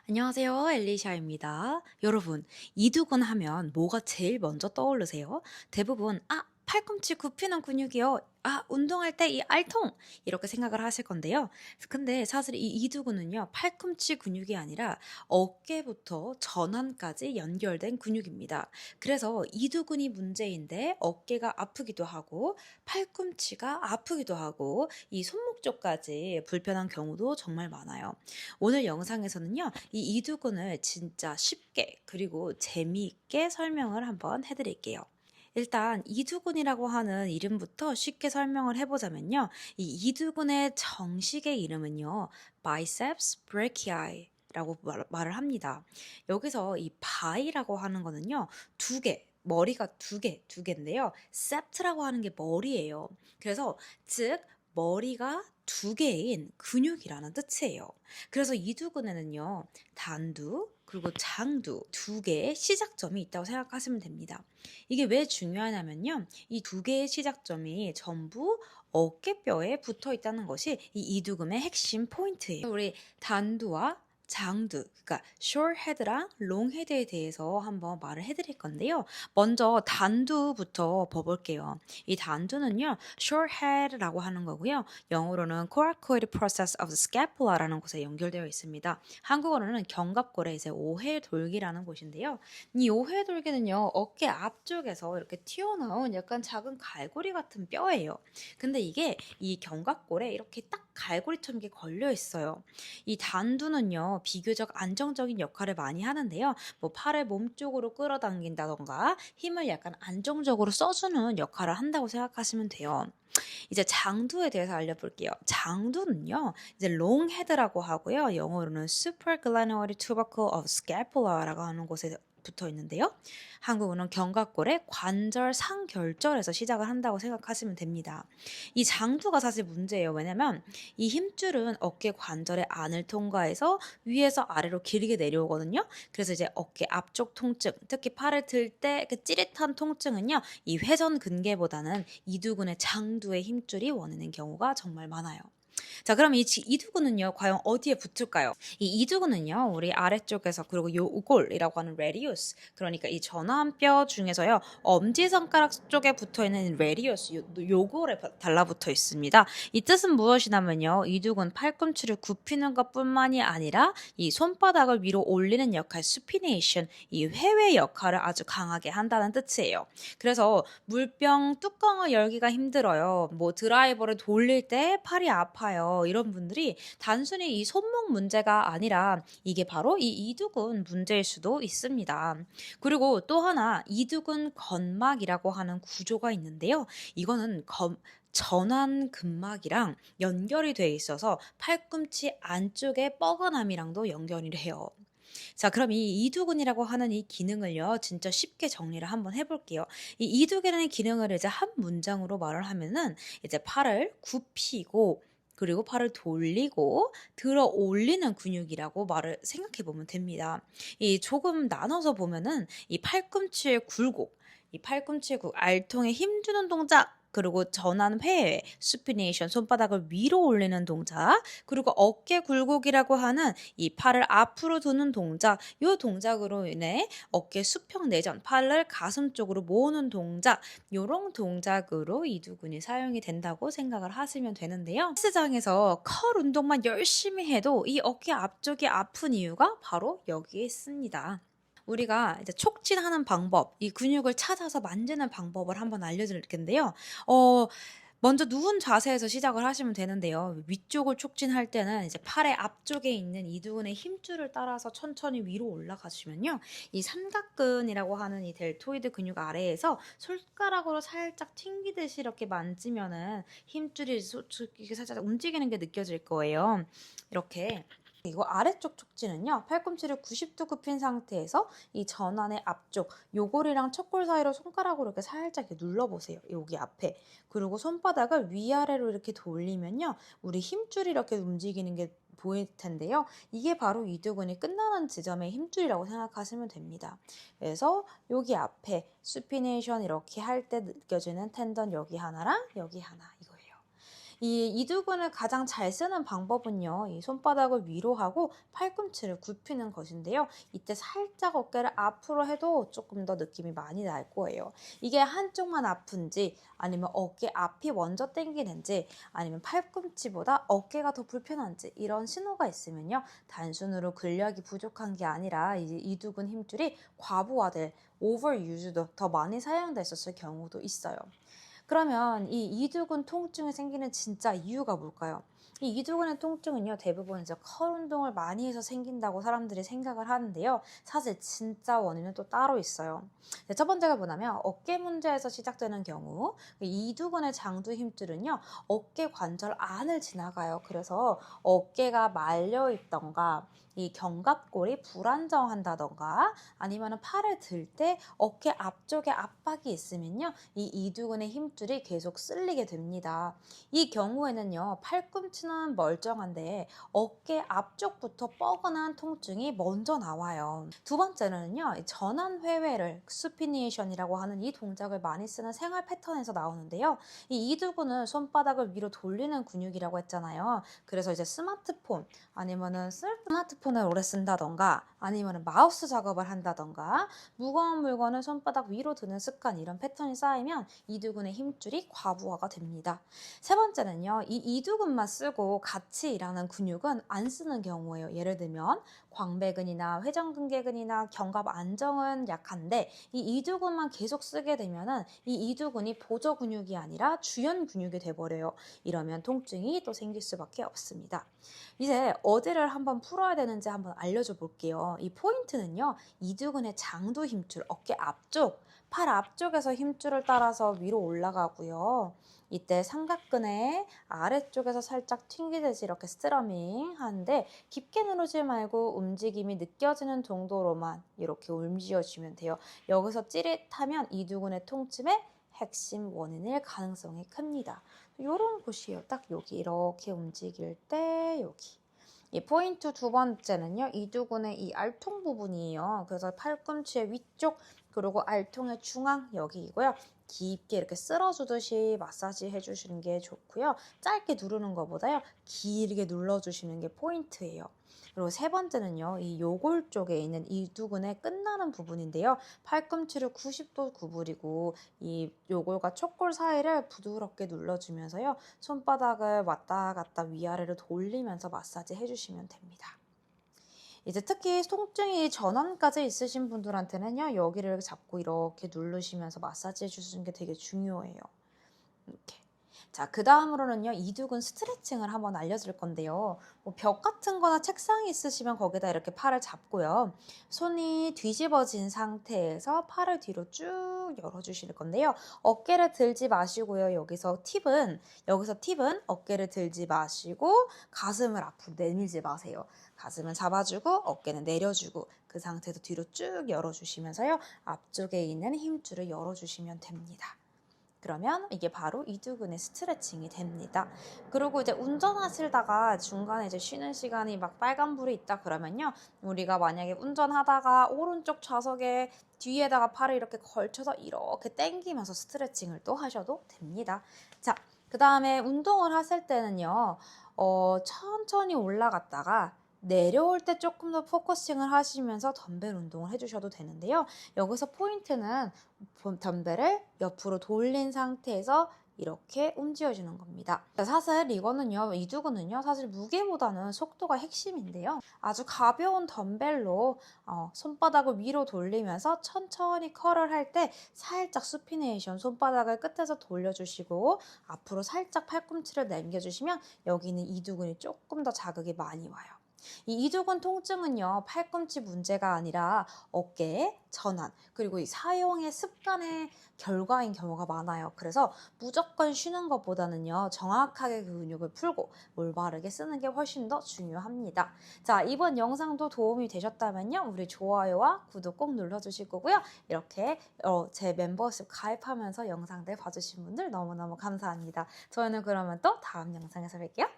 안녕하세요. 엘리샤입니다. 여러분, 이두근 하면 뭐가 제일 먼저 떠오르세요? 대부분, 팔꿈치 굽히는 근육이요. 운동할 때 이 알통! 이렇게 생각을 하실 건데요. 근데 사실 이 이두근은요, 팔꿈치 근육이 아니라 어깨부터 전환까지 연결된 근육입니다. 그래서 이두근이 문제인데 어깨가 아프기도 하고, 팔꿈치가 아프기도 하고, 이 손목 쪽까지 불편한 경우도 정말 많아요. 오늘 영상에서는요, 이 이두근을 진짜 쉽게 그리고 재미있게 설명을 한번 해드릴게요. 일단 이두근이라고 하는 이름부터 쉽게 설명을 해보자면요. 이 이두근의 정식의 이름은요. biceps brachii 라고 말을 합니다. 여기서 이 바이라고 하는 거는요. 두 개, 머리가 두 개인데요. sept라고 하는 게 머리예요. 그래서 즉 머리가 두 개인 근육이라는 뜻이에요. 그래서 이두근에는요. 단두 그리고 장두 두 개의 시작점이 있다고 생각하시면 됩니다. 이게 왜 중요하냐면요. 이 두 개의 시작점이 전부 어깨뼈에 붙어 있다는 것이 이 이두금의 핵심 포인트예요. 우리 단두와 장두, 그러니까 short head랑 long head에 대해서 한번 말을 해드릴 건데요. 먼저 단두부터 봐볼게요. 이 단두는요, short head라고 하는 거고요. 영어로는 coracoid process of the scapula라는 곳에 연결되어 있습니다. 한국어로는 견갑골의 이제 오해돌기라는 곳인데요. 이 오해돌기는요, 어깨 앞쪽에서 이렇게 튀어나온 약간 작은 갈고리 같은 뼈예요. 근데 이게 이 견갑골에 이렇게 딱 갈고리처럼 이렇게 걸려 있어요. 이 단두는요, 비교적 안정적인 역할을 많이 하는데요. 뭐 팔을 몸쪽으로 끌어당긴다던가 힘을 약간 안정적으로 써주는 역할을 한다고 생각하시면 돼요. 이제 장두에 대해서 알려볼게요. 장두는요, 이제 롱헤드라고 하고요. 영어로는 supraglenoid tubercle of scapula라고 하는 곳에 붙어 있는데요. 한국어는 견갑골의 관절 상결절에서 시작을 한다고 생각하시면 됩니다. 이 장두가 사실 문제예요. 왜냐면 이 힘줄은 어깨 관절의 안을 통과해서 위에서 아래로 길게 내려오거든요. 그래서 이제 어깨 앞쪽 통증, 특히 팔을 들 때 그 찌릿한 통증은요. 이 회전 근개보다는 이두근의 장두의 힘줄이 원인인 경우가 정말 많아요. 자, 그럼 이 이두근은요, 과연 어디에 붙을까요? 이 이두근은요, 우리 아래쪽에서 그리고 요골이라고 하는 레디우스, 그러니까 이 전완뼈 중에서요, 엄지손가락 쪽에 붙어 있는 레디우스, 요골에 달라붙어 있습니다. 이 뜻은 무엇이냐면요, 이두근 팔꿈치를 굽히는 것뿐만이 아니라 이 손바닥을 위로 올리는 역할, 수피네이션, 이 회외 역할을 아주 강하게 한다는 뜻이에요. 그래서 물병 뚜껑을 열기가 힘들어요. 뭐 드라이버를 돌릴 때 팔이 아파요. 이런 분들이 단순히 이 손목 문제가 아니라 이게 바로 이 이두근 문제일 수도 있습니다. 그리고 또 하나 이두근 건막이라고 하는 구조가 있는데요. 이거는 전완 근막이랑 연결이 돼 있어서 팔꿈치 안쪽의 뻐근함이랑도 연결이 해요. 자, 그럼 이 이두근이라고 하는 이 기능을요, 진짜 쉽게 정리를 한번 해볼게요. 이 이두근의 기능을 이제 한 문장으로 말을 하면은 이제 팔을 굽히고 그리고 팔을 돌리고 들어 올리는 근육이라고 말을 생각해 보면 됩니다. 이 조금 나눠서 보면은 이 팔꿈치의 굴곡, 이 팔꿈치의 알통에 힘주는 동작, 그리고 전환 회회, 수피네이션, 손바닥을 위로 올리는 동작, 그리고 어깨 굴곡이라고 하는 이 팔을 앞으로 두는 동작, 이 동작으로 인해 어깨 수평 내전, 팔을 가슴 쪽으로 모으는 동작, 이런 동작으로 이두근이 사용이 된다고 생각을 하시면 되는데요. 헬스장에서 컬 운동만 열심히 해도 이 어깨 앞쪽이 아픈 이유가 바로 여기에 있습니다. 우리가 이제 촉진하는 방법, 이 근육을 찾아서 만지는 방법을 한번 알려드릴 텐데요. 어, 먼저 누운 자세에서 시작을 하시면 되는데요. 위쪽을 촉진할 때는 이제 팔의 앞쪽에 있는 이두근의 힘줄을 따라서 천천히 위로 올라가시면요. 이 삼각근이라고 하는 이 델토이드 근육 아래에서 손가락으로 살짝 튕기듯이 이렇게 만지면은 힘줄이 이렇게 살짝 움직이는 게 느껴질 거예요. 이렇게. 그리고 아래쪽 촉진은요. 팔꿈치를 90도 굽힌 상태에서 이 전환의 앞쪽 요골이랑 척골 사이로 손가락으로 이렇게 살짝 이렇게 눌러보세요. 여기 앞에. 그리고 손바닥을 위아래로 이렇게 돌리면요. 우리 힘줄이 이렇게 움직이는 게 보일 텐데요. 이게 바로 이두근이 끝나는 지점의 힘줄이라고 생각하시면 됩니다. 그래서 여기 앞에 수피네이션 이렇게 할 때 느껴지는 텐던 여기 하나랑 여기 하나 이거예요. 이 이두근을 가장 잘 쓰는 방법은요. 이 손바닥을 위로 하고 팔꿈치를 굽히는 것인데요. 이때 살짝 어깨를 앞으로 해도 조금 더 느낌이 많이 날 거예요. 이게 한쪽만 아픈지 아니면 어깨 앞이 먼저 당기는지 아니면 팔꿈치보다 어깨가 더 불편한지 이런 신호가 있으면요. 단순으로 근력이 부족한 게 아니라 이제 이두근 힘줄이 과부하될 overuse도 더 많이 사용됐었을 경우도 있어요. 그러면 이 이두근 통증이 생기는 진짜 이유가 뭘까요? 이 이두근의 통증은요, 대부분 이제 컬 운동을 많이 해서 생긴다고 사람들이 생각을 하는데요. 사실 진짜 원인은 또 따로 있어요. 네, 첫 번째가 뭐냐면 어깨 문제에서 시작되는 경우, 이 이두근의 장두 힘줄은요, 어깨 관절 안을 지나가요. 그래서 어깨가 말려 있던가, 이 견갑골이 불안정한다던가 아니면 팔을 들 때 어깨 앞쪽에 압박이 있으면요. 이 이두근의 힘줄이 계속 쓸리게 됩니다. 이 경우에는요. 팔꿈치는 멀쩡한데 어깨 앞쪽부터 뻐근한 통증이 먼저 나와요. 두 번째는요. 전환 회회를 수피니에이션이라고 하는 이 동작을 많이 쓰는 생활 패턴에서 나오는데요. 이 이두근은 손바닥을 위로 돌리는 근육이라고 했잖아요. 그래서 이제 스마트폰 아니면은 스마트폰을 오래 쓴다던가 아니면은 마우스 작업을 한다던가 무거운 물건을 손바닥 위로 드는 습관 이런 패턴이 쌓이면 이두근의 힘줄이 과부하가 됩니다. 세 번째는요. 이 이두근만 쓰고 같이 일하는 근육은 안 쓰는 경우예요. 예를 들면 광배근이나 회전근개근이나 견갑 안정은 약한데 이 이두근만 계속 쓰게 되면은 이 이두근이 보조 근육이 아니라 주연 근육이 돼버려요. 이러면 통증이 또 생길 수밖에 없습니다. 이제 어디를 한번 풀어야 되는지 한번 알려줘 볼게요. 이 포인트는요. 이두근의 장두 힘줄, 어깨 앞쪽, 팔 앞쪽에서 힘줄을 따라서 위로 올라가고요. 이때 삼각근의 아래쪽에서 살짝 튕기듯이 이렇게 스트러밍 하는데 깊게 누르지 말고 움직임이 느껴지는 정도로만 이렇게 움직여주면 돼요. 여기서 찌릿하면 이두근의 통증의 핵심 원인일 가능성이 큽니다. 이런 곳이에요. 딱 여기 이렇게 움직일 때 여기. 이 포인트 두 번째는요. 이두근의 이 알통 부분이에요. 그래서 팔꿈치의 위쪽 그리고 알통의 중앙 여기이고요. 깊게 이렇게 쓸어주듯이 마사지 해주시는 게 좋고요. 짧게 누르는 것보다요. 길게 눌러주시는 게 포인트예요. 그리고 세 번째는요. 이 요골 쪽에 있는 이두근의 끝나는 부분인데요. 팔꿈치를 90도 구부리고 이 요골과 촉골 사이를 부드럽게 눌러주면서요. 손바닥을 왔다 갔다 위아래로 돌리면서 마사지 해주시면 됩니다. 이제 특히 통증이 전환까지 있으신 분들한테는요. 여기를 잡고 이렇게 누르시면서 마사지 해주시는 게 되게 중요해요. 이렇게. 자, 그 다음으로는요, 이두근 스트레칭을 한번 알려줄 건데요. 뭐 벽 같은 거나 책상이 있으시면 거기다 이렇게 팔을 잡고요. 손이 뒤집어진 상태에서 팔을 뒤로 쭉 열어주실 건데요. 어깨를 들지 마시고요. 여기서 팁은 어깨를 들지 마시고 가슴을 앞으로 내밀지 마세요. 가슴은 잡아주고 어깨는 내려주고 그 상태에서 뒤로 쭉 열어주시면서요. 앞쪽에 있는 힘줄을 열어주시면 됩니다. 그러면 이게 바로 이두근의 스트레칭이 됩니다. 그리고 이제 운전하시다가 중간에 이제 쉬는 시간이 막 빨간불이 있다 그러면요. 우리가 만약에 운전하다가 오른쪽 좌석에 뒤에다가 팔을 이렇게 걸쳐서 이렇게 당기면서 스트레칭을 또 하셔도 됩니다. 자, 그 다음에 운동을 하실 때는요. 천천히 올라갔다가 내려올 때 조금 더 포커싱을 하시면서 덤벨 운동을 해주셔도 되는데요. 여기서 포인트는 덤벨을 옆으로 돌린 상태에서 이렇게 움직여주는 겁니다. 사실 이거는요, 이두근은요, 사실 무게보다는 속도가 핵심인데요. 아주 가벼운 덤벨로 손바닥을 위로 돌리면서 천천히 컬을 할 때 살짝 수피네이션 손바닥을 끝에서 돌려주시고 앞으로 살짝 팔꿈치를 남겨주시면 여기는 이두근이 조금 더 자극이 많이 와요. 이 이두근 통증은요, 팔꿈치 문제가 아니라 어깨, 전환, 그리고 이 사용의 습관의 결과인 경우가 많아요. 그래서 무조건 쉬는 것보다는요, 정확하게 그 근육을 풀고 올바르게 쓰는 게 훨씬 더 중요합니다. 자, 이번 영상도 도움이 되셨다면요, 우리 좋아요와 구독 꼭 눌러주실 거고요. 이렇게 제 멤버십 가입하면서 영상들 봐주신 분들 너무너무 감사합니다. 저희는 그러면 또 다음 영상에서 뵐게요.